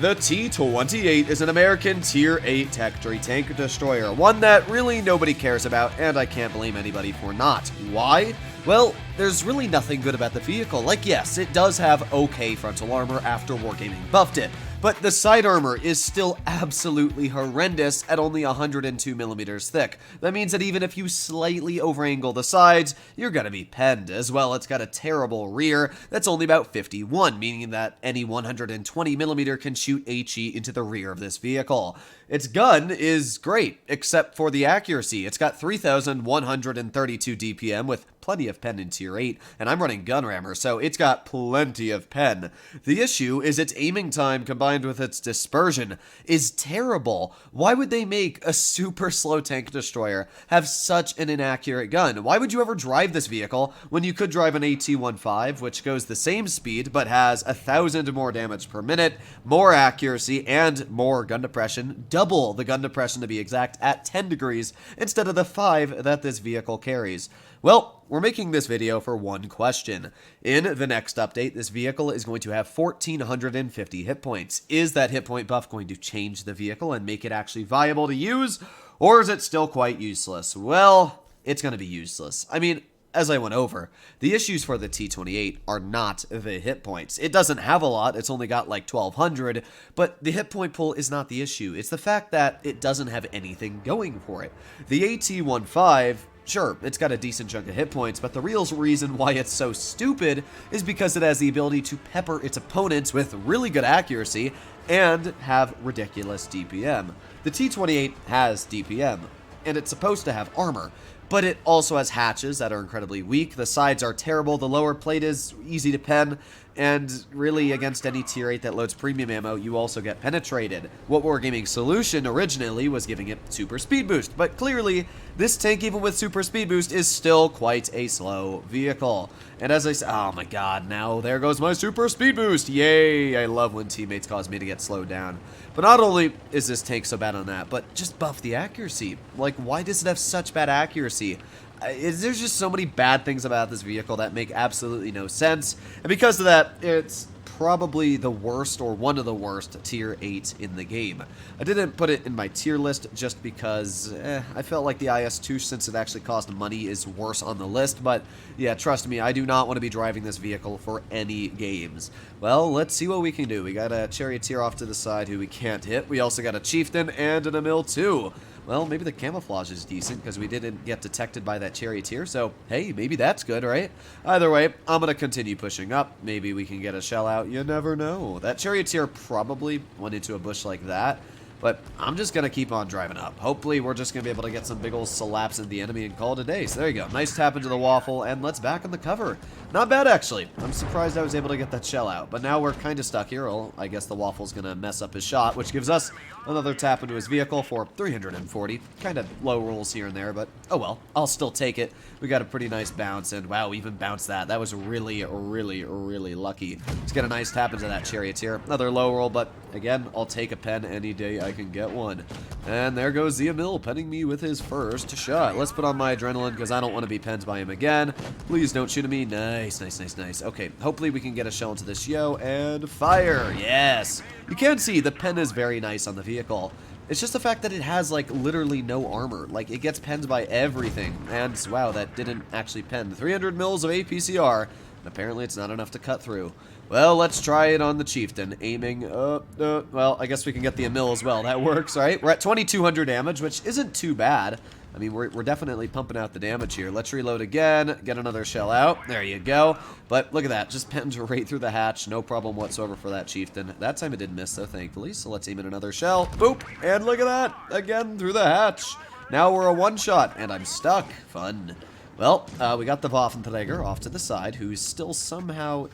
the T28 is an American Tier 8 tank destroyer, one that really nobody cares about, and I can't blame anybody for not. Why? Well, there's really nothing good about the vehicle. Like, yes, it does have okay frontal armor after Wargaming buffed it, but the side armor is still absolutely horrendous at only 102 millimeters thick. That means that even if you slightly overangle the sides, you're gonna be penned. As well, it's got a terrible rear that's only about 51, meaning that any 120 millimeter can shoot HE into the rear of this vehicle. Its gun is great, except for the accuracy. It's got 3,132 DPM with plenty of pen in Tier 8, and I'm running gun rammer, so it's got plenty of pen. The issue is its aiming time combined with its dispersion is terrible. Why would they make a super slow tank destroyer have such an inaccurate gun? Why would you ever drive this vehicle when you could drive an AT-15, which goes the same speed but has 1,000 more damage per minute, more accuracy, and more gun depression, double the gun depression to be exact, at 10 degrees instead of the 5 that this vehicle carries? Well, we're making this video for one question. In the next update, this vehicle is going to have 1,450 hit points. Is that hit point buff going to change the vehicle and make it actually viable to use, or is it still quite useless? Well, it's going to be useless. I mean, as I went over, the issues for the T28 are not the hit points. It doesn't have a lot, it's only got like 1,200, but the hit point pool is not the issue. It's the fact that it doesn't have anything going for it. The AT-15, sure, it's got a decent chunk of hit points, but the real reason why it's so stupid is because it has the ability to pepper its opponents with really good accuracy and have ridiculous DPM. The T28 has DPM, and it's supposed to have armor, but it also has hatches that are incredibly weak. The sides are terrible, the lower plate is easy to pen, and really against any Tier 8 that loads premium ammo, you also get penetrated. What Wargaming's solution originally was giving it super speed boost, but clearly this tank, even with super speed boost, is still quite a slow vehicle. And as I said, oh my god, now there goes my super speed boost. Yay, I love when teammates cause me to get slowed down. But not only is this tank so bad on that, but just buff the accuracy. Like, why does it have such bad accuracy? There's just so many bad things about this vehicle that make absolutely no sense, and because of that, it's probably the worst or one of the worst Tier 8 in the game. I didn't put it in my tier list just because I felt like the IS-2, since it actually cost money, is worse on the list, but yeah, trust me, I do not want to be driving this vehicle for any games. Well, let's see what we can do. We got a Charioteer off to the side who we can't hit. We also got a Chieftain and an Emil too. Well, maybe the camouflage is decent because we didn't get detected by that Charioteer, so hey, maybe that's good, right? Either way, I'm going to continue pushing up. Maybe we can get a shell out. You never know. That Charioteer probably went into a bush like that, but I'm just going to keep on driving up. Hopefully, we're just going to be able to get some big old slaps at the enemy and call it a day. So there you go. Nice tap into the waffle, and let's back on the cover. Not bad, actually. I'm surprised I was able to get that shell out, but now we're kind of stuck here. Well, I guess the waffle's going to mess up his shot, which gives us another tap into his vehicle for 340. Kind of low rolls here and there, but oh well. I'll still take it. We got a pretty nice bounce, and wow, we even bounced that. That was really, really, really lucky. Let's get a nice tap into that Charioteer. Another low roll, but again, I'll take a pen any day I can get one. And there goes the Emil penning me with his first shot. Let's put on my adrenaline because I don't want to be penned by him again. Please don't shoot at me. Nice, nice, nice, nice. Okay, hopefully we can get a shell into this yo and fire. Yes. You can see the pen is very nice on the vehicle. It's just the fact that it has, like, literally no armor. Like, it gets penned by everything. And, wow, that didn't actually pen. 300 mils of APCR, and apparently it's not enough to cut through. Well, let's try it on the Chieftain. Aiming, well, I guess we can get the Emil as well. That works, right? We're at 2,200 damage, which isn't too bad. I mean, we're definitely pumping out the damage here. Let's reload again, get another shell out. There you go. But look at that, just penned right through the hatch. No problem whatsoever for that Chieftain. That time it didn't miss, though, thankfully. So let's aim at another shell. Boop, and look at that, again through the hatch. Now we're a one-shot, and I'm stuck. Fun. Well, we got the Waffenträger off to the side, who's still somehow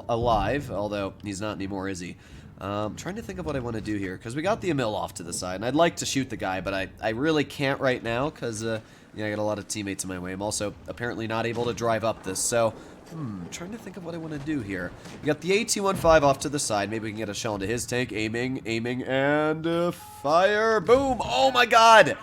alive, although he's not anymore, is he? Trying to think of what I want to do here, because we got the Emil off to the side, and I'd like to shoot the guy, but I really can't right now, because, yeah, I got a lot of teammates in my way. I'm also apparently not able to drive up this, so, trying to think of what I want to do here. We got the AT-15 off to the side. Maybe we can get a shell into his tank. Aiming, and fire. Boom! Oh my god!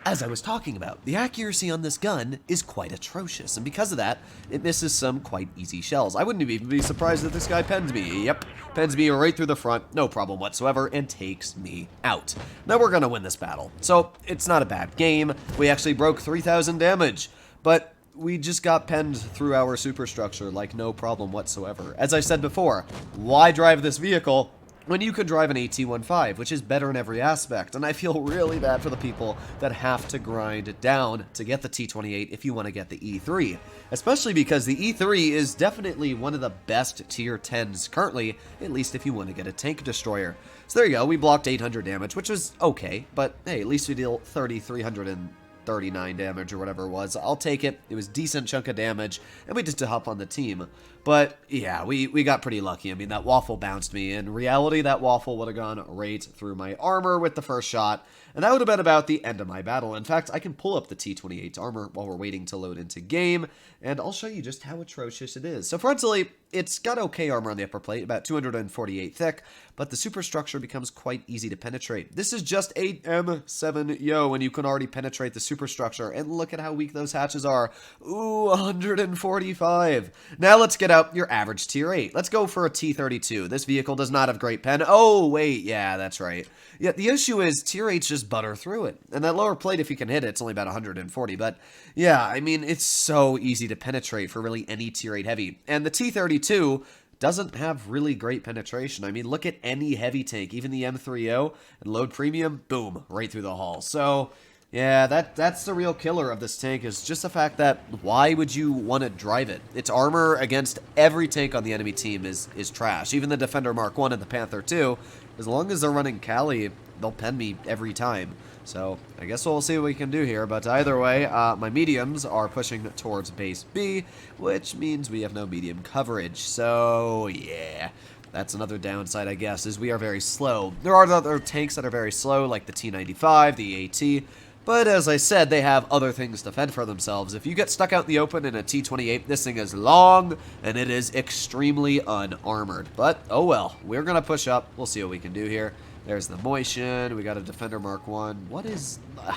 As I was talking about, the accuracy on this gun is quite atrocious, and because of that, it misses some quite easy shells. I wouldn't even be surprised if this guy pens me. Yep, pens me right through the front, no problem whatsoever, and takes me out. Now we're gonna win this battle. So, it's not a bad game. We actually broke 3,000 damage, but we just got penned through our superstructure like no problem whatsoever. As I said before, why drive this vehicle when you can drive an AT-15, which is better in every aspect? And I feel really bad for the people that have to grind down to get the T28 if you want to get the E3. Especially because the E3 is definitely one of the best tier 10s currently, at least if you want to get a tank destroyer. So there you go, we blocked 800 damage, which was okay, but hey, at least we deal 3,339 damage or whatever it was. I'll take it. It was a decent chunk of damage, and we just to hop on the team. But yeah, we got pretty lucky. I mean, that waffle bounced me. In reality, that waffle would have gone right through my armor with the first shot, and that would have been about the end of my battle. In fact, I can pull up the T28's armor while we're waiting to load into game, and I'll show you just how atrocious it is. So frontally, it's got okay armor on the upper plate, about 248 thick, but the superstructure becomes quite easy to penetrate. This is just a M7 yo, and you can already penetrate the superstructure, and look at how weak those hatches are. Ooh, 145. Now let's get out your average tier 8. Let's go for a T32. This vehicle does not have great pen. Oh, wait, yeah, that's right. Yeah, the issue is tier 8s just butter through it, and that lower plate, if you can hit it, it's only about 140, but yeah, I mean, it's so easy to penetrate for really any tier 8 heavy, and the T32 doesn't have really great penetration. I mean, look at any heavy tank, even the M30, and load premium, boom, right through the hull. So yeah, that's the real killer of this tank, is just the fact that why would you want to drive it? Its armor against every tank on the enemy team is trash. Even the Defender Mark 1 and the Panther 2, as long as they're running Cali, they'll pen me every time. So I guess we'll see what we can do here, but either way, my mediums are pushing towards base B, which means we have no medium coverage. So yeah, that's another downside, I guess, is we are very slow. There are other tanks that are very slow, like the T95, the AT, but as I said, they have other things to fend for themselves. If you get stuck out in the open in a T28, this thing is long, and it is extremely unarmored. But, oh well, we're going to push up. We'll see what we can do here. There's the Motion. We got a Defender Mark 1. What is... I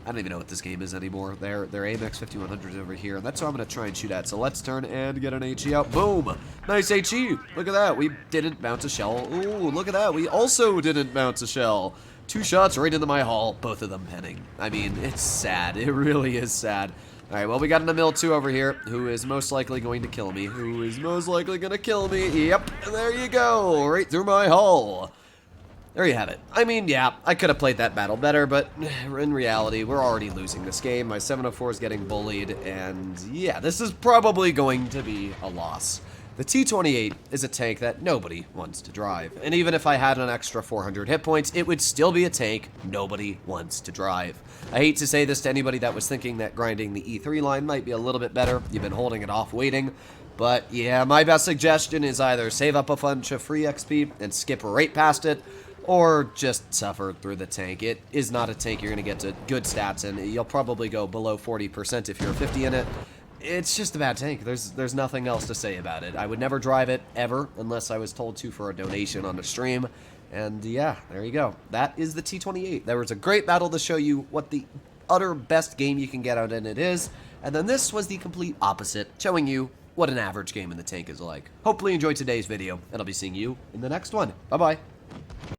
don't even know what this game is anymore. They're AMX 5100s over here, and that's what I'm going to try and shoot at. So let's turn and get an HE out. Boom! Nice HE! Look at that. We didn't bounce a shell. Ooh, look at that. We also didn't bounce a shell. 2 shots right into my hull, both of them penning. I mean, it's sad. It really is sad. Alright, well, we got an Emil 2 over here, who is most likely going to kill me. Yep, there you go. Right through my hull. There you have it. I mean, yeah, I could have played that battle better, but in reality, we're already losing this game. My 704 is getting bullied, and yeah, this is probably going to be a loss. The T28 is a tank that nobody wants to drive, and even if I had an extra 400 hit points, it would still be a tank nobody wants to drive. I hate to say this to anybody that was thinking that grinding the E3 line might be a little bit better. You've been holding it off waiting, but yeah, my best suggestion is either save up a bunch of free XP and skip right past it, or just suffer through the tank. It is not a tank you're going to get to good stats in. You'll probably go below 40% if you're 50 in it. It's just a bad tank. There's nothing else to say about it. I would never drive it, ever, unless I was told to for a donation on a stream. And yeah, there you go. That is the T28. There was a great battle to show you what the utter best game you can get out in it is. And then this was the complete opposite, showing you what an average game in the tank is like. Hopefully you enjoyed today's video, and I'll be seeing you in the next one. Bye-bye.